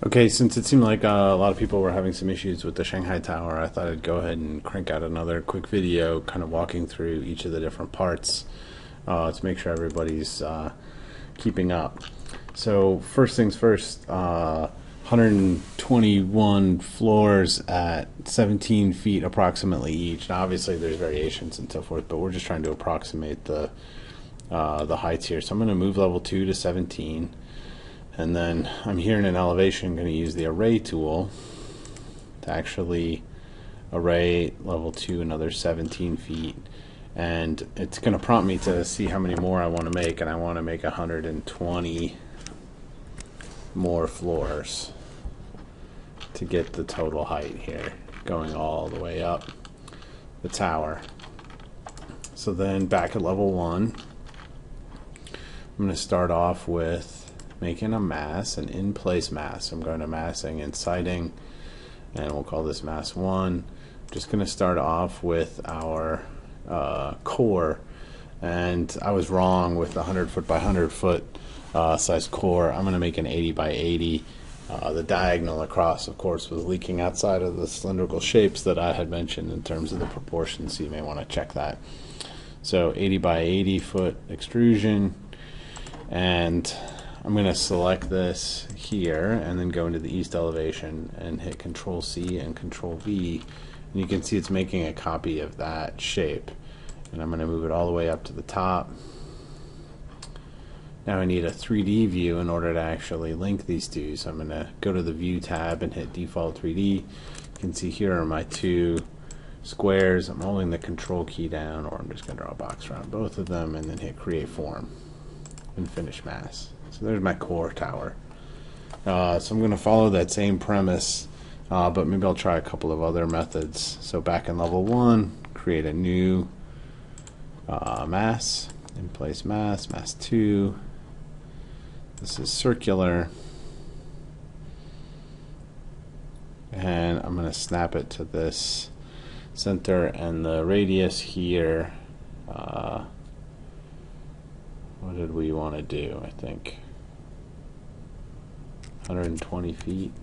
Okay, since it seemed like a lot of people were having some issues with the Shanghai Tower, I thought I'd go ahead and crank out another quick video kind of walking through each of the different parts to make sure everybody's keeping up. So first things first, 121 floors at 17 feet approximately each. Now obviously there's variations and so forth, but we're just trying to approximate the heights here. So I'm going to move level 2 to 17. And then I'm here in an elevation going to use the array tool to actually array level 2 another 17 feet. And it's going to prompt me to see how many more I want to make, and I want to make 120 more floors to get the total height here, going all the way up the tower. So then back at level 1, I'm going to start off with making a mass, an in-place mass. I'm going to massing and siting, and we'll call this mass 1. Just going to start off with our core, and I was wrong with the 100 foot by 100 foot size core. I'm going to make an 80 by 80. The diagonal across, of course, was leaking outside of the cylindrical shapes that I had mentioned in terms of the proportions, so you may want to check that. So 80 by 80 foot extrusion, and I'm going to select this here and then go into the east elevation and hit Control C and Control V, and you can see it's making a copy of that shape. And I'm going to move it all the way up to the top. Now I need a 3D view in order to actually link these two, so I'm going to go to the View tab and hit Default 3D. You can see here are my two squares. I'm holding the Control key down, or I'm just going to draw a box around both of them and then hit Create Form and Finish Mass. So there's my core tower. So I'm going to follow that same premise, but maybe I'll try a couple of other methods. So back in level 1, create a new mass, in place mass, mass 2. This is circular, and I'm going to snap it to this center, and the radius here, what did we want to do? I think 120 feet.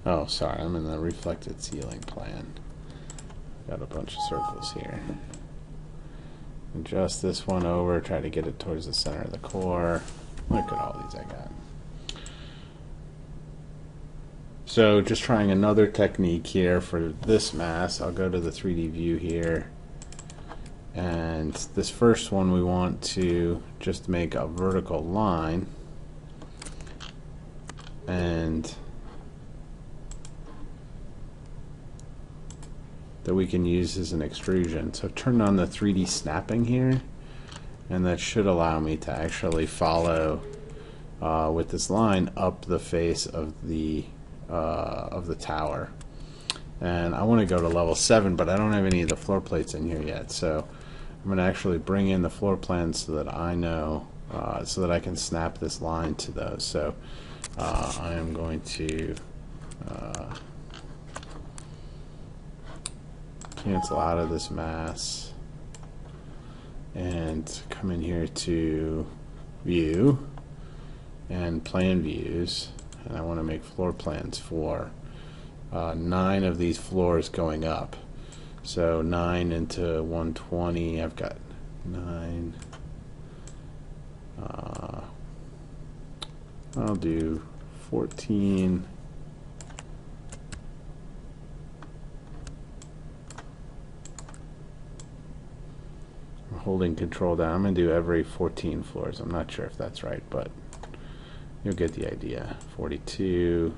Oh, sorry, I'm in the reflected ceiling plan. Got a bunch of circles here. Adjust this one over, try to get it towards the center of the core. Look at all these I got. So just trying another technique here for this mass. I'll go to the 3D view here. And this first one we want to just make a vertical line. And that we can use as an extrusion. So turn on the 3D snapping here, and that should allow me to actually follow with this line up the face of the tower. And I want to go to level 7, but I don't have any of the floor plates in here yet, so I'm going to actually bring in the floor plans so that I know, so that I can snap this line to those. So I am going to cancel out of this mass and come in here to View and Plan Views, and I want to make floor plans for 9 of these floors going up. So 9 into 120, I've got 9. I'll do 14. Holding control down. I'm going to do every 14 floors. I'm not sure if that's right, but you'll get the idea. 42,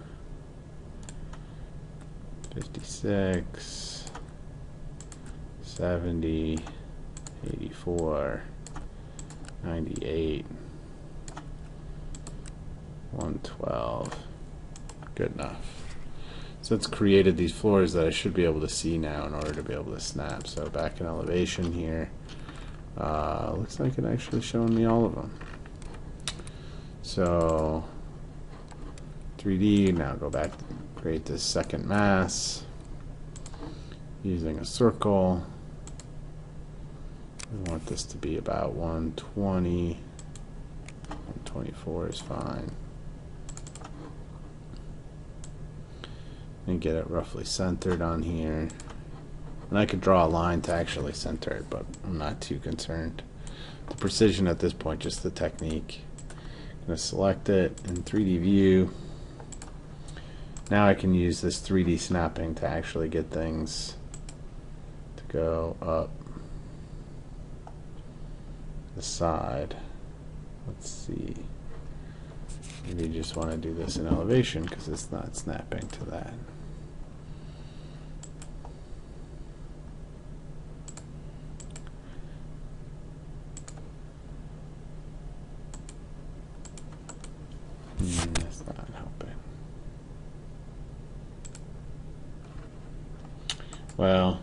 56, 70, 84, 98, 112. Good enough. So it's created these floors that I should be able to see now in order to be able to snap. So back in elevation here, looks like it actually showing me all of them. So 3D, now go back to create this second mass using a circle. We want this to be about 120, 124 is fine. And get it roughly centered on here. And I could draw a line to actually center it, but I'm not too concerned. The precision at this point, just the technique. I'm going to select it in 3D view. Now I can use this 3D snapping to actually get things to go up the side. Let's see. Maybe you just want to do this in elevation because it's not snapping to that. That's not helping. Well,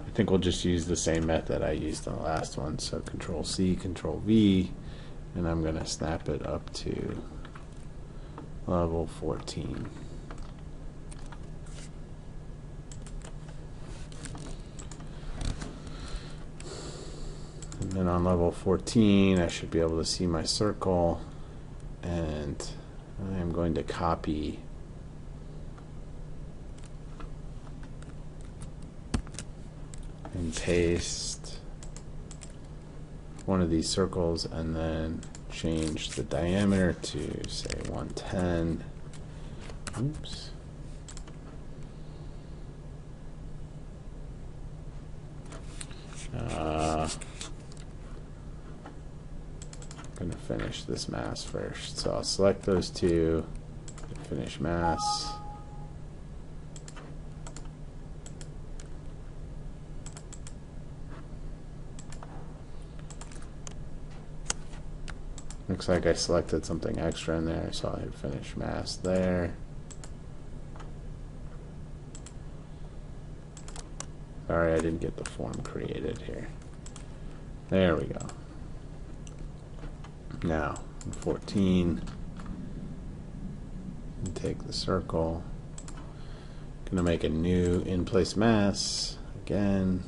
I think we'll just use the same method I used on the last one. So Control C, Control V, and I'm going to snap it up to level 14. And then on level 14, I should be able to see my circle, and I am going to copy and paste one of these circles and then change the diameter to say 110. Oops. I'm going to finish this mass first. So I'll select those two, finish mass. Looks like I selected something extra in there, so I'll hit finish mass there. Sorry, I didn't get the form created here. There we go. Now, 14, and take the circle. Gonna make a new in-place mass again.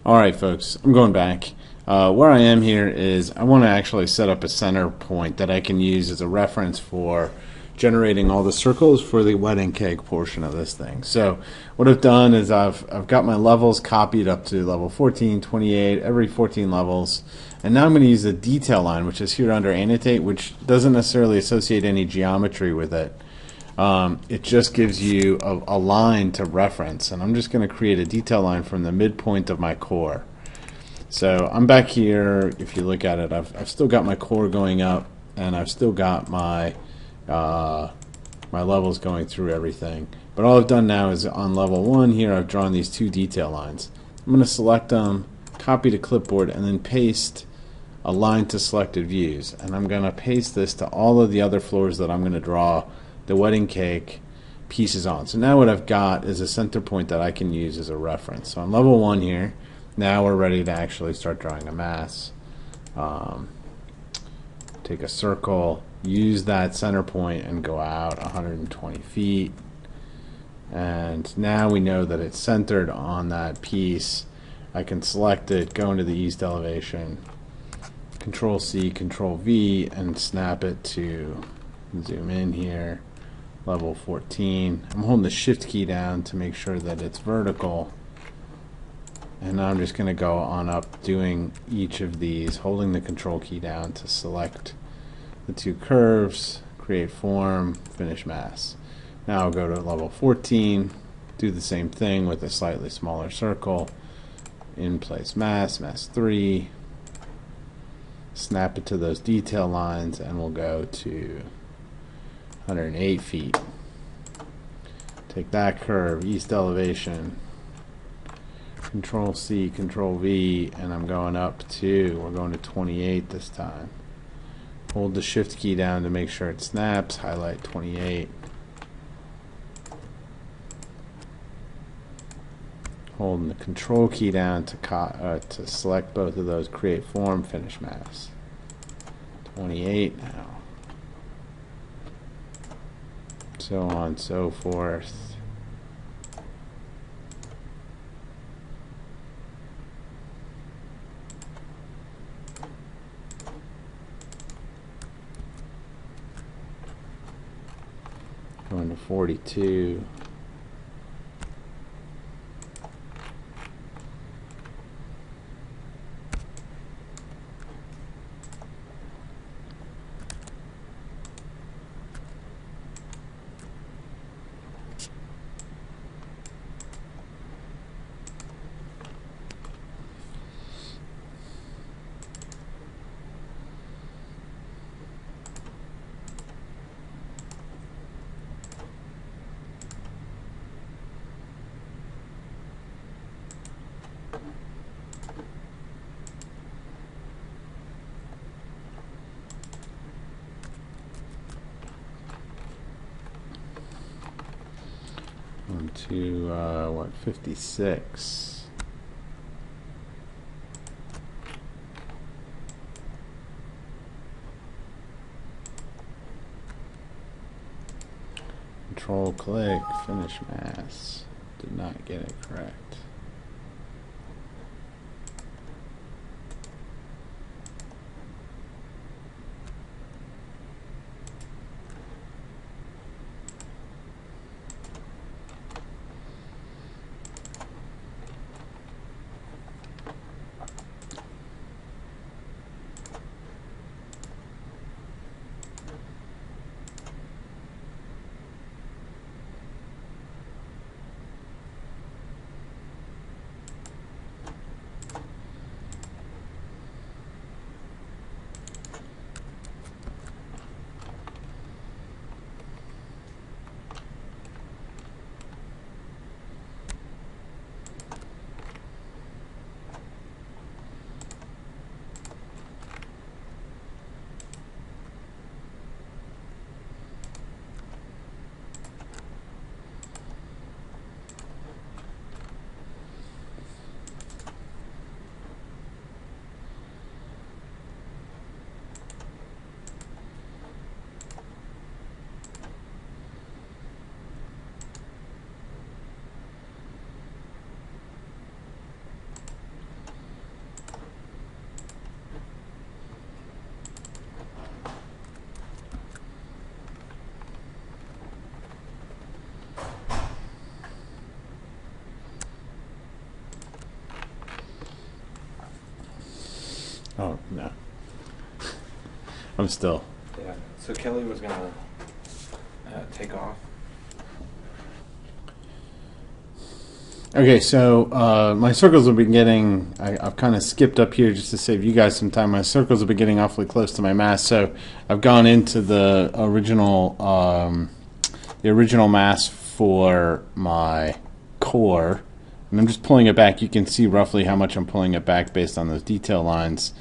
Alright folks, I'm going back. Where I am here is I want to actually set up a center point that I can use as a reference for generating all the circles for the wedding cake portion of this thing. So what I've done is I've got my levels copied up to level 14, 28, every 14 levels. And now I'm going to use the detail line, which is here under annotate, which doesn't necessarily associate any geometry with it. It just gives you a line to reference, and I'm just going to create a detail line from the midpoint of my core. So I'm back here. If you look at it, I've still got my core going up, and I've still got my my levels going through everything. But all I've done now is on level 1 here, I've drawn these two detail lines. I'm going to select them, copy to clipboard, and then paste a line to selected views. And I'm going to paste this to all of the other floors that I'm going to draw the wedding cake pieces on. So now what I've got is a center point that I can use as a reference. So on level 1 here, now we're ready to actually start drawing a mass. Take a circle, use that center point and go out 120 feet. And now we know that it's centered on that piece. I can select it, go into the east elevation, Control C, Control V, and snap it to zoom in here. Level 14. I'm holding the shift key down to make sure that it's vertical, and now I'm just going to go on up doing each of these, holding the control key down to select the two curves, create form, finish mass. Now I'll go to level 14, do the same thing with a slightly smaller circle, in place mass, mass 3, snap it to those detail lines, and we'll go to 108 feet. Take that curve, east elevation, Control C, Control V, and I'm going up to, we're going to 28 this time. Hold the shift key down to make sure it snaps, highlight 28. Holding the control key down to select both of those, create form, finish mass. 28 now. So on, so forth. Going to 42. To what, 56. Control click, finish mass. Did not get it correct. Oh, no. I'm still. Yeah. So Kelly was going to take off. Okay, so my circles have been getting, I've kind of skipped up here just to save you guys some time. My circles have been getting awfully close to my mass, so I've gone into the original mass for my core, and I'm just pulling it back. You can see roughly how much I'm pulling it back based on those detail lines.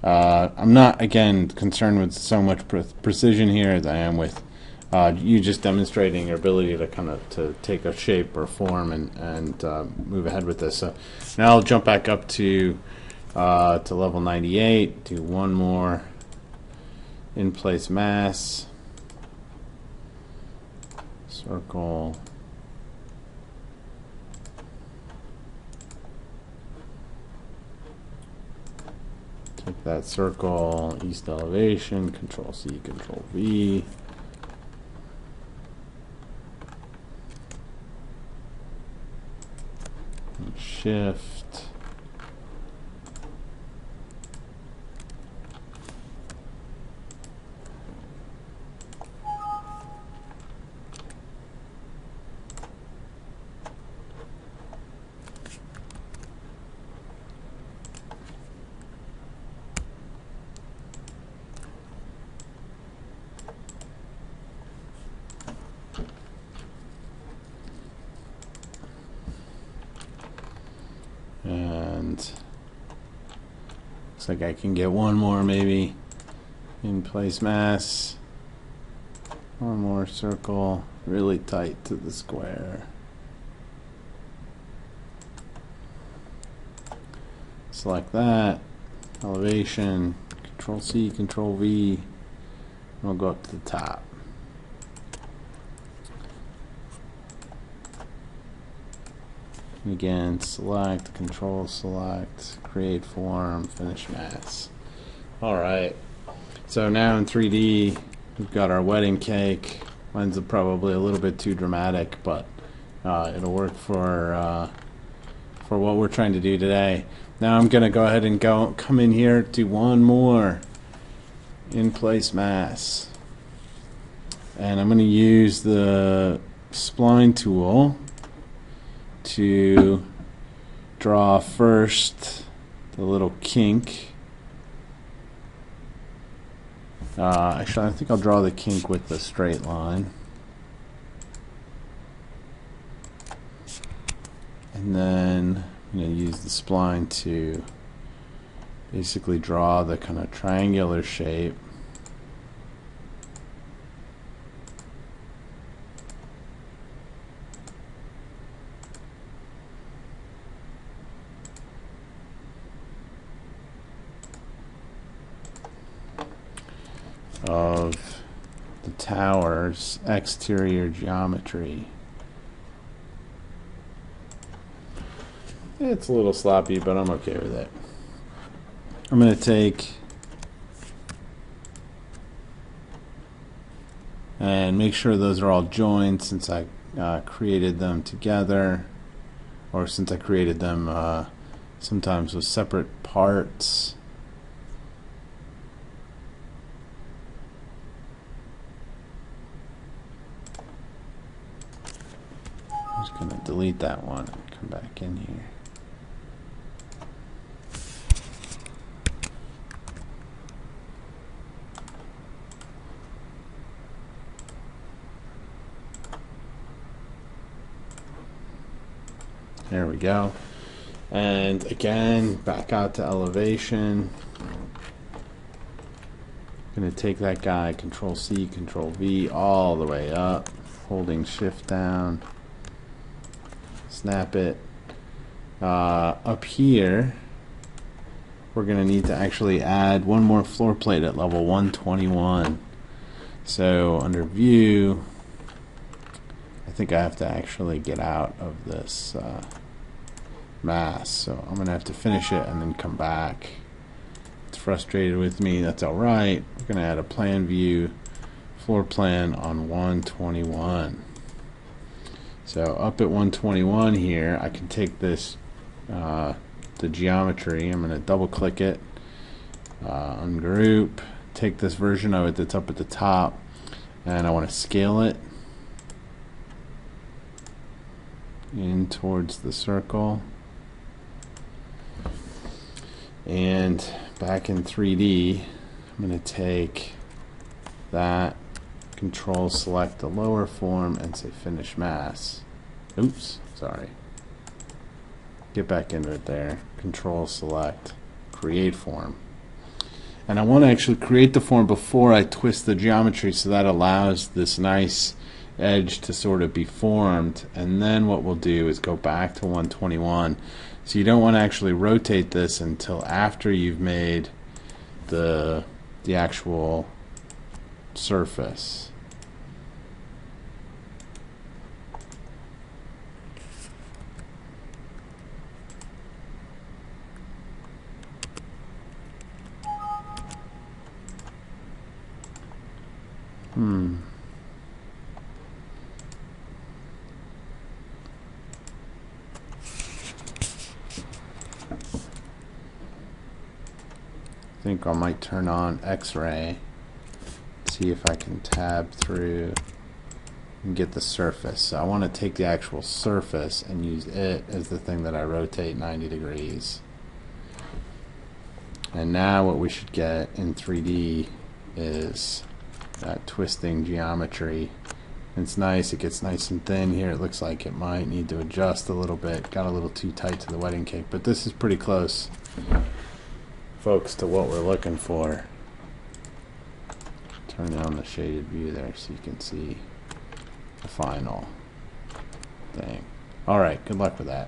I'm not, again, concerned with so much precision here as I am with you just demonstrating your ability to kind of to take a shape or form and move ahead with this. So now I'll jump back up to level 98, do one more in-place mass, circle, take that circle, east elevation, Control C, Control V. And shift. Looks like I can get one more maybe. In place mass. One more circle, really tight to the square. Select that, elevation, Control C, Control V, and we'll go up to the top. And again, select, Control select, create form, finish mass. All right. So now in 3D, we've got our wedding cake. Mine's probably a little bit too dramatic, but it'll work for what we're trying to do today. Now I'm going to go ahead and come in here, do one more in place mass. And I'm going to use the spline tool to draw first the little kink. Actually, I think I'll draw the kink with the straight line. And then I'm going to use the spline to basically draw the kind of triangular shape. Of the tower's exterior geometry. It's a little sloppy, but I'm okay with it. I'm going to take and make sure those are all joined since I created them together, or since I created them sometimes with separate parts. I'm just going to delete that one and come back in here. There we go. And again, back out to elevation. I'm going to take that guy, Control C, Control V, all the way up, holding Shift down. Snap it. Up here, we're going to need to actually add one more floor plate at level 121. So under View, I think I have to actually get out of this mass. So I'm going to have to finish it and then come back. It's frustrated with me. That's all right. We're going to add a plan view, floor plan on 121. So up at 121 here, I can take this, the geometry. I'm going to double click it, ungroup, take this version of it that's up at the top, and I want to scale it in towards the circle. And back in 3D, I'm going to take that, Control select the lower form and say finish mass. Oops, sorry. Get back into it there. Control select create form. And I want to actually create the form before I twist the geometry, so that allows this nice edge to sort of be formed. And then what we'll do is go back to 121. So you don't want to actually rotate this until after you've made the actual surface. I think I might turn on X-ray, see if I can tab through and get the surface. So I want to take the actual surface and use it as the thing that I rotate 90 degrees. And now what we should get in 3D is that twisting geometry. It's nice, it gets nice and thin here. It looks like it might need to adjust a little bit. Got a little too tight to the wedding cake, but this is pretty close. folks to what we're looking for. Turn down the shaded view there so you can see the final thing. All right, good luck with that.